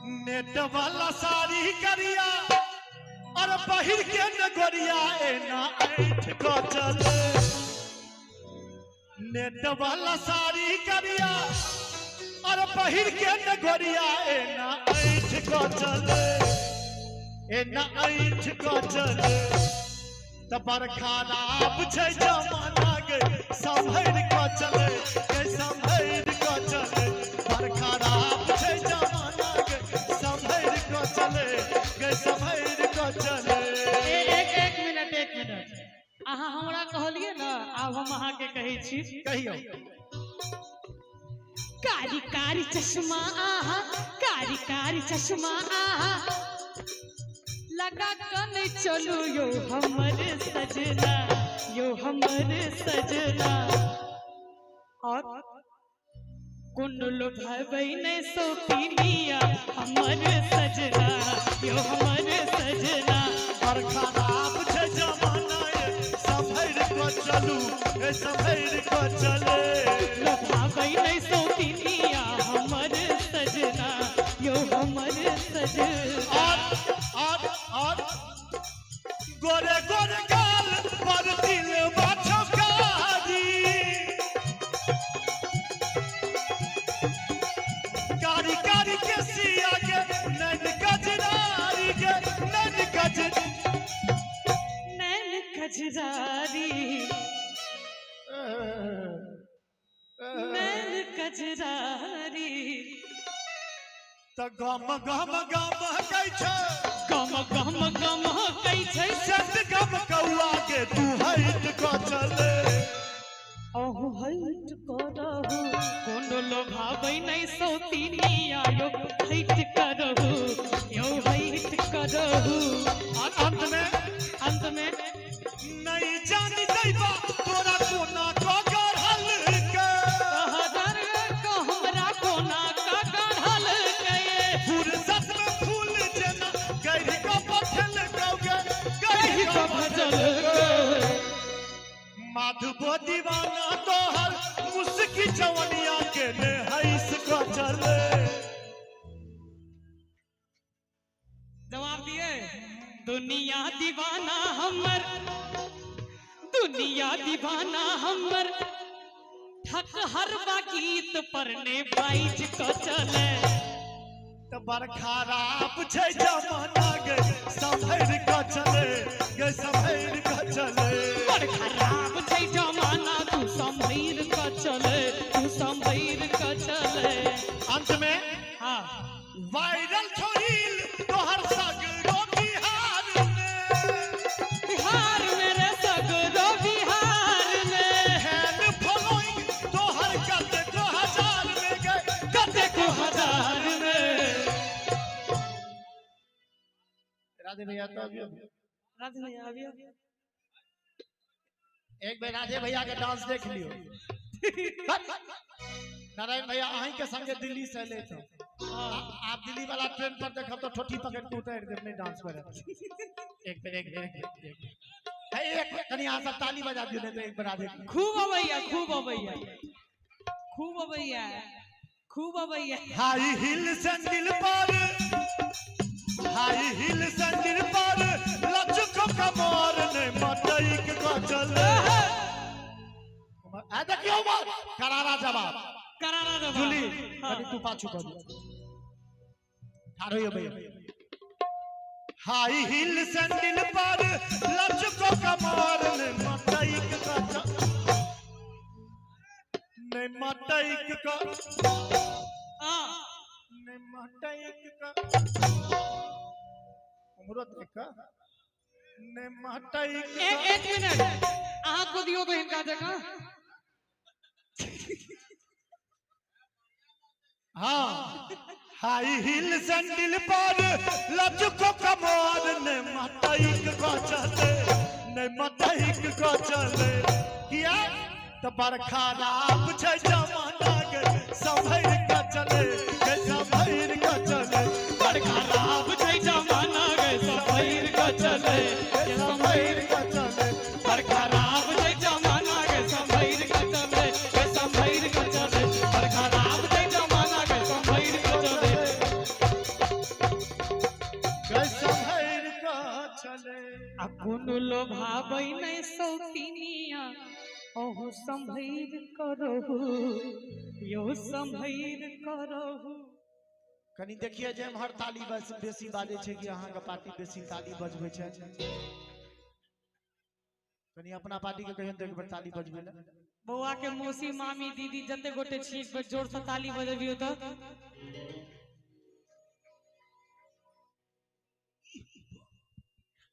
Net वाला साड़ी करिया और बहिर के नगरिया एना ऐठ को चले नेट वाला साड़ी करिया और बहिर के नगरिया एना ऐठ को चले एना ऐठ को चले तबर खराब छै जमाना गे संभर को चले गे संभर को चले पर खराब छै जमाना गे संभर को चले गे संभर को चले एक मिनट अहाँ हमरा कहलिए ना अब हम अहाँ के कहै छी कहियो कारी कारी चश्मा आहा कारी कारी चश्मा आहा लगा कन चलो यो हमर सजना यो हमर सजना और कुंडलो भाई ने सोपिनिया हमर सजना यो हमर सजना पर खराब छै जमाना संभर को चलू ए संभर को चले भाई ने सोपिनिया हमर सजना यो हमर सजना और गोरे गोरे गाल पर दिल बाछकारी कारी कारी के सिया के नैन कजरारी के नैन कजरारी नैन कजरारी तो गम गम गम कहै छै गम गम गम कहै छै सत गम कौआ के तू हट को चले अहु हट करहु कोनो लोभाबै नै सौतिनिया यो हट करहु यो हट करहु और अंत में नहीं जानी दैबा तोरा कोना को गढ़ल के हदर को हमरा कोना का गढ़ल के फुर्सत में फूल जना गढ़ को पथल कौगे कहि को भजल माधुबो दीवाना तोहर मुस्की जवनिया के ने हईस को चले जवाब दिए दुनिया दीवाना हमर दुनिया दीवाना हमर ठक हर गीत पर ने बाइज को चले तो बड़ खराब छै जमाना गे संभर को चले गे संभर को चले बड़ खराब छै जमाना तू संभर को चले तू संभर को चले अंत में हाँ वायरल छोरील तोहर सगरो बिहार में रे सगरो बिहार में हैंड फॉलोइंग तोहर कते को हजार में गए कते को हजार में राधे भैया तो राधे भैया अभी एक बार राधे भैया के डांस देख लियो नारायण भैया अहीं के संगे दिल्ली से ले थे आप दिल्ली वाला ट्रेन पर देखो तो ठोठी पकड़ के उतर दे अपने डांस पर एक कनी यहाँ सब ताली बजा दियो नहीं तो एक बार राधे खूब अबैया खूब अबैया खूब अबैया खूब अबैया हाई हिल सैंडल पर लचको कमर ने मटैक को चले आ देखियो करारा जवाब जूली कभी तू पाछू कर ठाड़ो भैया हाई हिल सैंडल पर लचको कमर ने मटैक को ने मटैक को ने मटैक को हमरो देखा ने मटैक एक मिनट अहाँ को दियो बहन का जगह हाँ हाई हिल सैंडल पर लचको कमर ने मटैक को चले ने मटैक को चले किया तो बड़ खराब छै जमाना गे संभर को चले गे संभर को चले बड़ खराब छै जमाना गे संभर को चले गे संभर को चले बड़ खराब छै जमाना गे संभर को चले गे संभर को चले बड़ खराब छै जमाना गे संभर को चले आ कोनो लोभाबै नै सौतिनिया ओहो संभैर करहु यो संभैर करहु। कनी देखिए जे हर ताली बस बेसी बाजे छै कि अहाँ के पार्टी बेसी ताली बजबै छै। कनी अपना पार्टी के कहियो तो एक बार ताली बजबै ले। बौआ के मौसी मामी दीदी जते गोटे छी एक बार जोर से ताली बजबियो त।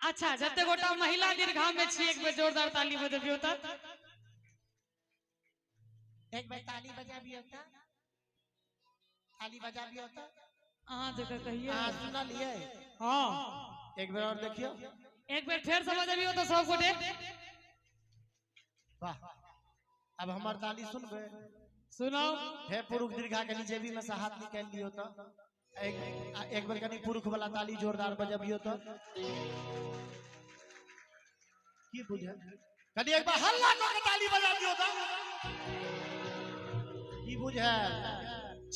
अच्छा जते गोटा महिला दीर्घा में छी एक बार जोरदार ताली बजबियो त। एक बार ताली बजाबियो त। ताली बजाबियो त। अहाँ जगह कहिए हां सुना लिए। हां एक बार और देखियो। एक बार फिर से बजाबियो त सब गोटे। वाह अब हमार ताली सुनबे। सुनाओ। हे पुरुष दीर्घा के नीचे भी में से हाथ निकाल लियो तो एक बार कनी पुरुष वाला ताली जोरदार बजाबियो तो की बुझे। कनी एक बार हल्ला करके ताली बजा दियो तो की बुझे।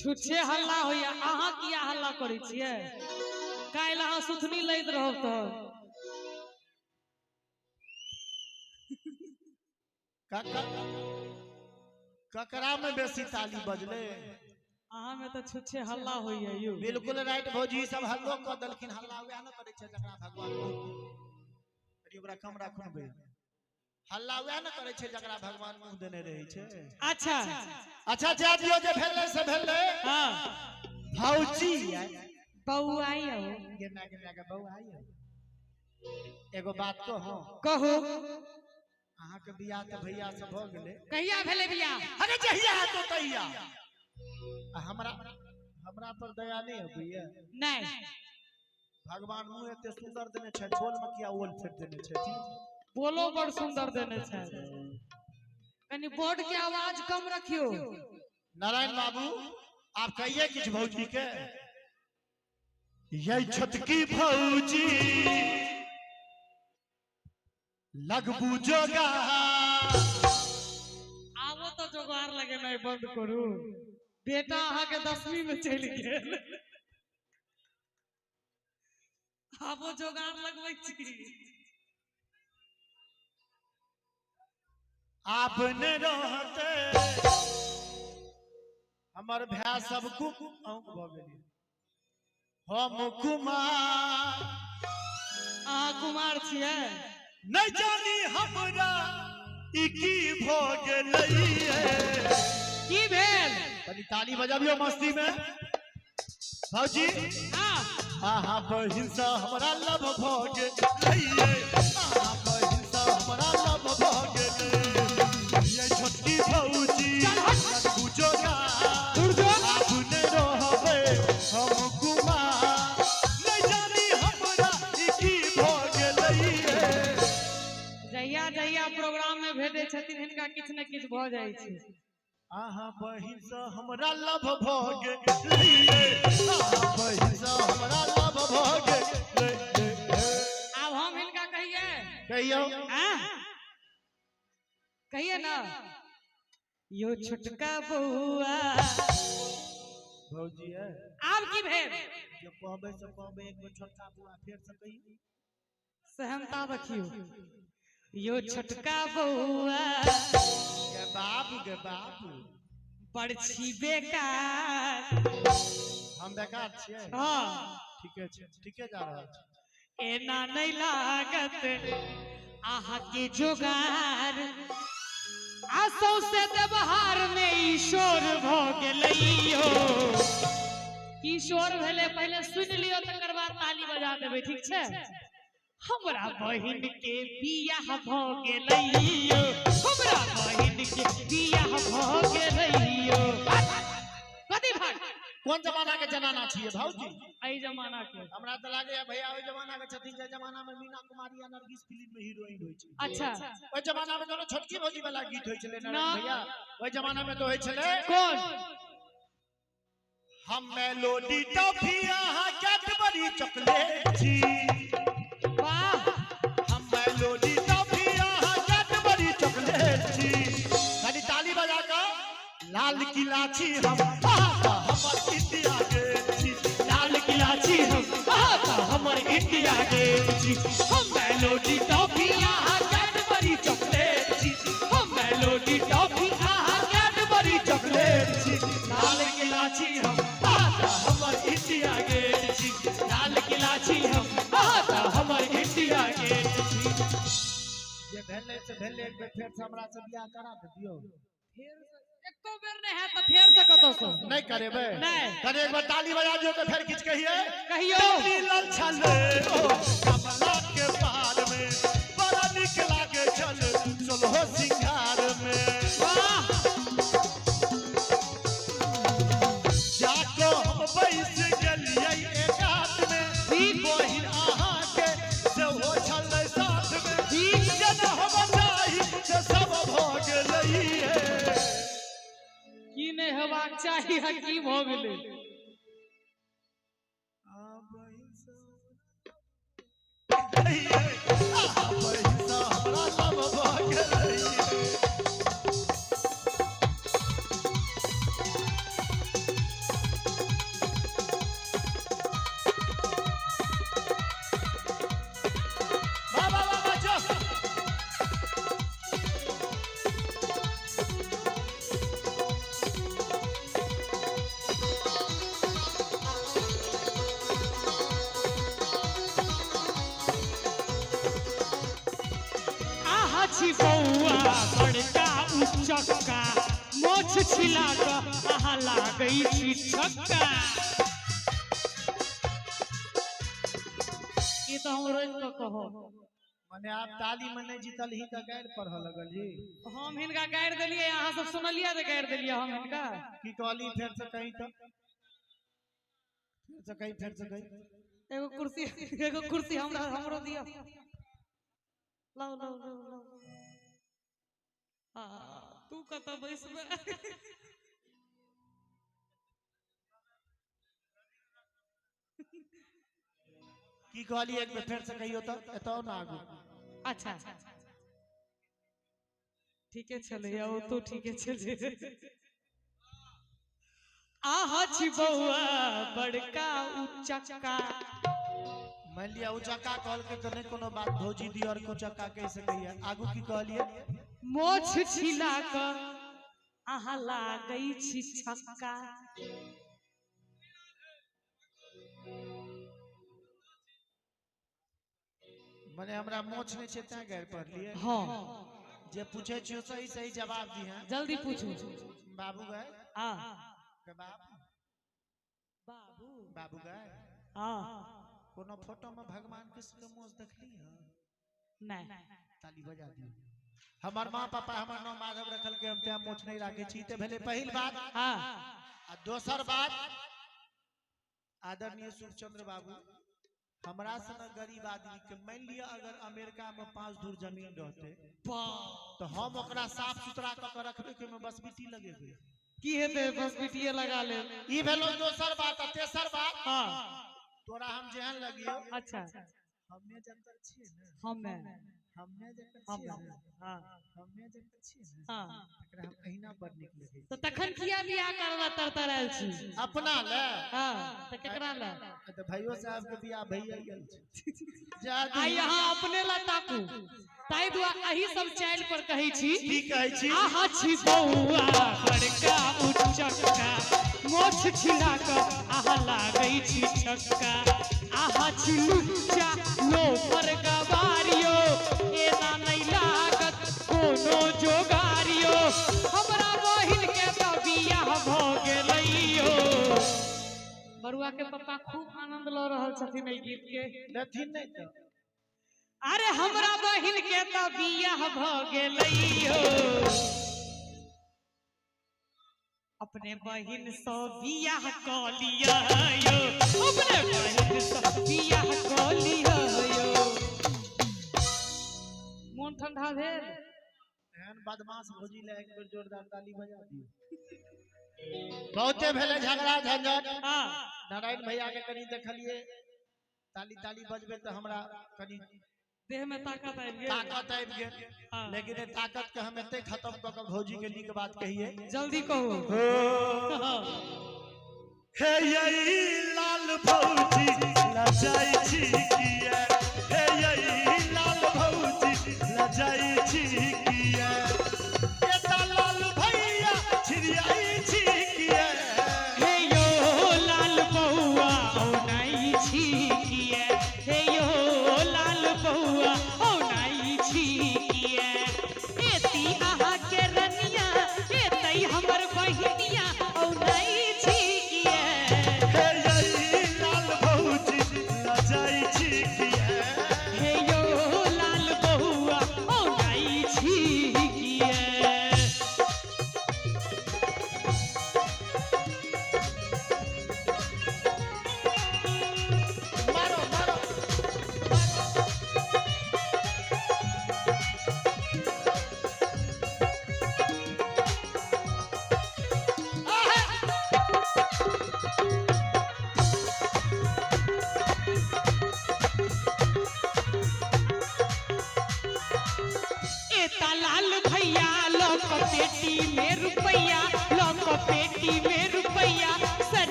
छुछे हल्ला होइया अहाँ किया हल्ला करै छियै। काल्हि अहाँ सुथनी लैत रहब त ककरा में बेसी ताली बजले। अहाँ में तो छुछे हल्ला होइया यौ। बिल्कुल राइट भौजी सब हल्लो क देलखिन। हल्ला वह न करे छै जकरा भगवान अरे ओकरा कम राखुन बे। हल्ला वह न करे छै जकरा भगवान मुंह देने रहे छै। अच्छा अच्छा जा दियो जे भेले से भेले। हां भौजी बौआ आइयो गेना गेना के बौआ आइयो। एगो बात कहू। अहाँ के बियाह त भैया से भ गेले। कहिया भेले बियाह। अरे जहिया है तो तहिया। हमरा पर दया नहीं है भैया। नहीं भगवान मुंह एते सुंदर देने छै बोल में किया ओल फेर देने छै। बोलो बड़ सुंदर देने छै। कनी बोर्ड के आवाज कम रखियो। नारायण बाबू आप कहिए किछ भौजी के। ये छटकी भौजी लगबू जोगा। आवो तो जोगार लगे नहीं बंद करू। बेटा अहाँ के 10वीं में चल गेल। आवो जोगार लगबै छी। आपने रहते हमर भाई सब अंक भ गेली। हम कुमार अहाँ कुमार छियै। नहीं जानी हमरा ई की भ गेलै। की भेल। कनी ताली बजाबियो मस्ती में भौजी। आहा बहिन से हमरा लव भ गेलै। आहा बहिन से हमरा लव भ गेलै। ये छोटकी भौजी लगबू जोगा। आपने रहबे हम कुमार नहीं जानी हमरा ई की भ गेलै। जहिया जहिया प्रोग्राम में भेटे छथिन हिनका किछ न किछ भ जाइ छै। आहा बहिन से हमरा लव भ गेलै। आहा बहिन से हमरा लव भ गेलै। अब हम हिनका कहियो कहिए ना। यो छोटका बउआ भौजी है। आब की भेल। जब कहबे से कहबे एक बेर छोटका बउआ फेर से कहियो। सहमता रखियो। यो छोटका बउआ गे बाबू बड़छी बेकार। हम बेकार छियै। हां ठीके छै ठीके जा रहल छै। एना नहीं लागत आहा के जोगार। आसौ से देवहार में ईश्वर भ गेलैयो। ईश्वर भेले पहले सुन लियो तकर बाद ताली बजा देबे ठीक छै। हमरा बहिन के बियाह भ गेलैयो। हमरा बहिन के बियाह भ गेलैयो। कथी भाग कोन जमाना के जनाना छियै भौजी। एहि जमाना के हमरा त लागे है भैया ओइ जमाना के छथिन जे जमाना में मीना कुमारी आ नरगिस फिल्म में हीरोइन होय छै। अच्छा ओइ जमाना में दोनों छोटकी भौजी वाला गीत होय छले ना। नारायण भैया। ओइ जमाना में तो होय छले कौन। हम मेलोडी टॉफी आहा कैडबरी चॉकलेट छी। वाह हम मेलोडी टॉफी आहा कैडबरी चॉकलेट छी। कनी ताली बजा के लाल किला छी हम। हमर इंडिया गेट छी। लाल किला छी हम। हमर इंडिया गेट छी। हम मेलोडी टॉफी आहा कैडबरी चॉकलेट छी हम मेलोडी टॉफी आहा कैडबरी चॉकलेट छी लाल इलायची हम आहा हमर इंडिया गेट छी लाल इलायची हम आहा हमर इंडिया गेट छी ये भेले से भेले एक बेर फेर से हमरा से बियाह करा दियो फेर एको बेर नहीं है तो फेर से कतो सो नहीं करेबे नहीं तने एक बार ताली बजा दियो तो फिर किछ कहिए कहियो मिलल छले ओ कमला के पार में बड़ा निक लागे चल चलो सिंगार में वाह जाको हम बैस गेलिए एक हाथ में ठीक बहिन आहा के से हो छले साथ में ठीक जन हम चाही से सब भ गेलई है की नहीं हेबाक चाही है की भ गेलै छी बौआ बड़का उचक्का मोछ छिला क आहा लागै छी छक्का ये तो हम रोज को कहो माने आप ताली में नहीं जीतल ही त गायर पढ़ लगल जी हम हिनका गायर देलिए अहाँ सब सुनलिए त गायर देलिए हम हिनका की कहली फेर से कहीं तो फिर से कहीं एगो कुर्सी हमरा हमरो दियो लाओ लाओ लाओ लाओ तू कत बैसबे की कहली एक बेर फेर से कहियो तो एतो ना आगू अच्छा ठीके चले ओ तो ठीके चले आहा छी बौआ बड़का उचक्का मान लिया उचक्का कहल के तो नहीं कोनो बात भौजी दी और उचक्का कैसे कहिए आगू की कहलिए मोछ छिला क आहा लागै छी छक्का माने हमरा मोछ नहीं छै ता गायर पढ़लिए हां जे पूछे छियो सही सही जवाब दी हैं जल्दी पूछो बाबू गए हां के बाबू बाबू गए हां कोनो फोटो में भगवान कृष्ण के मोछ देखली है नहीं ताली बजा दियो हमर मां पापा हमर नाम माधव रखल के हम ते मोछ नहीं राखे छी ते भेले पहिल बात हां आ दोसर बात आदरणीय सुखचंद्र बाबू हमरा सन गरीब आदमी के मान लिया अगर अमेरिका में 5 धूर जमीन रहते तो हम ओकरा साफ सुथरा क के रखबे के में बस बिटी लगेबे की हेते बस बिटिए लगा ले ई भेलो दोसर बात आ तेसर बात हां तोरा हम जेहन लगियो अच्छा हमने जंतर छिए ना हमने जंतर छिए ना हां हमने जंतर छिए ना हां एकरा हम अहिना बड़ निक लगे तो तखन किया बियाह करला तरतराल छी अपना ले हां तो केकरा ले तो भाइयों साहब के बियाह भइया गेल छै आ यहाँ अपने ला ताकू ताई दुआ अही सब चैनल पर कहै छी की कहै छी आहा छी बौआ बड़का उचक्का मोछ छिला क आहा लागै छी छक्का आहा छी लुच्चा लोफर गवारियो एना नहीं लागत कोनो जोगारियो हमरा बहिन के त बियाह भ गेलैयो बरुआ के पापा खूब आनंद ल रहल छथिन एहि गीत के लथिन नहीं तो अरे हमरा बहिन के त बियाह भ गेलैयो अपने बहिन सँ बियाह क लिया यो अपने बहिन सँ बियाह क लिया यो मन ठंडा भेल एहन बदमाश भौजी ले एक बेर जोरदार ताली बजा दियो बहुते भेले झगड़ा झंझट हां नारायण भैया के कनी देखलिए ताली ताली बजबे त हमरा कनी देह में ताकत आबि गेल ताकत आबि गेल लेकिन ए ताकत के हम एते खत्म क के भौजी के नीक बात कहिए जल्दी कहो हे यही लाल भौजी लजाई छी किए हे यही लाल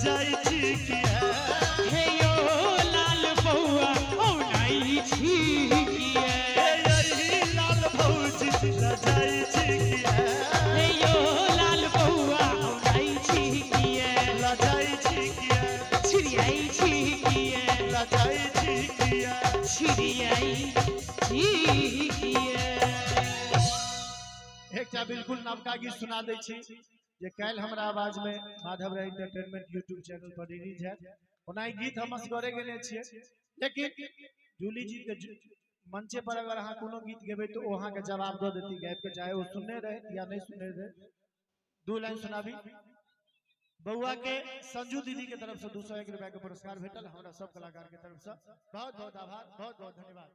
लजाई छी किया हे यो लाल बउआ औनाई छी किया यही लाल भौजी लजाई छी किया हे यो लाल बउआ औनाई छी किया लजाई छी किया छिड़ियाई छी किया लजाई छी किया छिड़ियाई छी किया। एकटा बिल्कुल नवका गीत सुना दै छी जे काल्हि हमरा आवाज में Madhav Rai entertainment YouTube channel पर रिलीज है। ओना ई गीत हम असगरे गेने छियै, लेकिन जूली जी के मंचे पर अगर अहाँ कोनो गीत गेबै तो ओ अहाँ के जवाब दऽ देती गाबि के, चाहे वो सुनने रहे या नहीं सुनने रहे। 2 लाइन सुनाबी। बउआ के संजू दीदी के तरफ से 201 रुपया के पुरस्कार भेटल, हमरा सब कलाकार के तरफ से बहुत बहुत आभार, बहुत बहुत धन्यवाद।